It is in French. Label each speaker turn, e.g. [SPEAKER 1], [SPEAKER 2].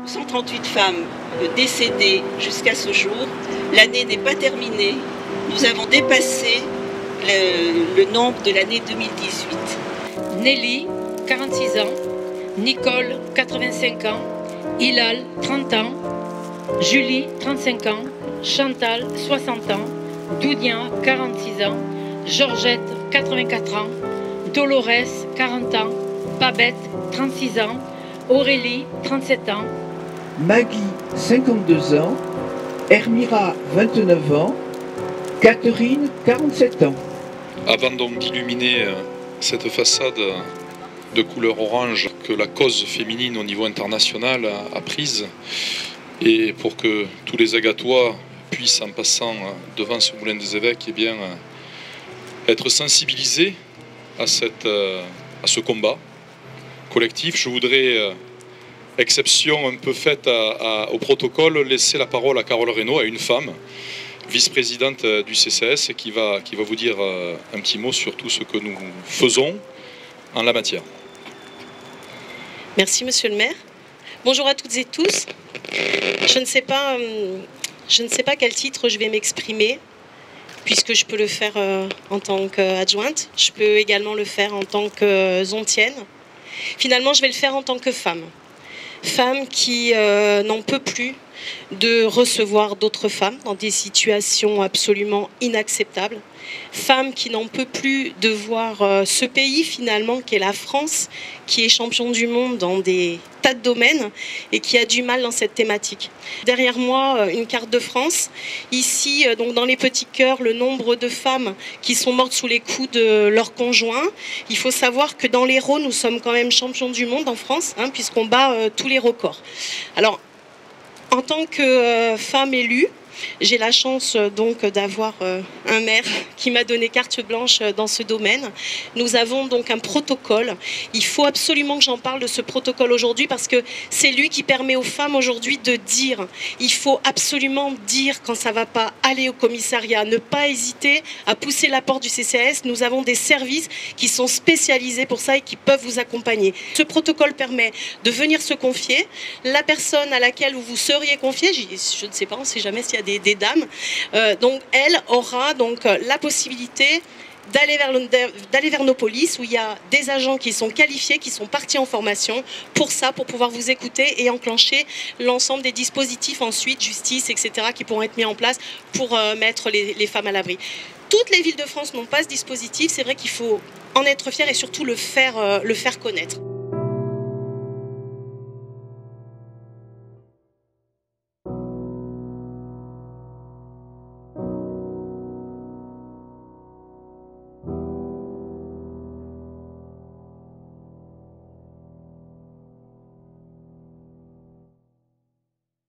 [SPEAKER 1] 138 femmes décédées jusqu'à ce jour. L'année n'est pas terminée. Nous avons dépassé le nombre de l'année 2018.
[SPEAKER 2] Nelly, 46 ans. Nicole, 85 ans. Hilal, 30 ans. Julie, 35 ans. Chantal, 60 ans. Dounia, 46 ans. Georgette, 84 ans. Dolores, 40 ans. Babette, 36 ans. Aurélie, 37 ans.
[SPEAKER 3] Maggie, 52 ans. Hermira, 29 ans. Catherine, 47 ans.
[SPEAKER 4] Avant donc d'illuminer cette façade de couleur orange que la cause féminine au niveau international a prise, et pour que tous les Agatois puissent, en passant devant ce moulin des évêques, eh bien, être sensibilisés à ce combat collectif, je voudrais, exception un peu faite au protocole, laisser la parole à Carole Reynaud, à une femme, vice-présidente du CCS, qui va vous dire un petit mot sur tout ce que nous faisons en la matière.
[SPEAKER 5] Merci Monsieur le maire. Bonjour à toutes et tous. Je ne sais pas quel titre je vais m'exprimer, puisque je peux le faire en tant qu'adjointe. Je peux également le faire en tant que zontienne. Finalement, je vais le faire en tant que femme. Femme qui n'en peut plus de recevoir d'autres femmes dans des situations absolument inacceptables. Femme qui n'en peut plus de voir ce pays finalement qui est la France, qui est champion du monde dans des tas de domaines et qui a du mal dans cette thématique. Derrière moi, une carte de France. Ici, donc dans les petits cœurs, le nombre de femmes qui sont mortes sous les coups de leurs conjoints. Il faut savoir que dans l'Hérault, nous sommes quand même champions du monde en France, puisqu'on bat tous les records. Alors, en tant que femme élue, j'ai la chance donc d'avoir un maire qui m'a donné carte blanche dans ce domaine. Nous avons donc un protocole. Il faut absolument que j'en parle de ce protocole aujourd'hui parce que c'est lui qui permet aux femmes aujourd'hui de dire. Il faut absolument dire quand ça ne va pas, aller au commissariat, ne pas hésiter à pousser la porte du CCAS. Nous avons des services qui sont spécialisés pour ça et qui peuvent vous accompagner. Ce protocole permet de venir se confier. La personne à laquelle vous vous seriez confié, je ne sais pas, on ne sait jamais s'il y a des dames, donc elle aura donc la possibilité d'aller vers nos polices où il y a des agents qui sont qualifiés, qui sont partis en formation pour ça, pour pouvoir vous écouter et enclencher l'ensemble des dispositifs ensuite, justice, etc., qui pourront être mis en place pour mettre les femmes à l'abri. Toutes les villes de France n'ont pas ce dispositif, c'est vrai qu'il faut en être fier et surtout le faire connaître.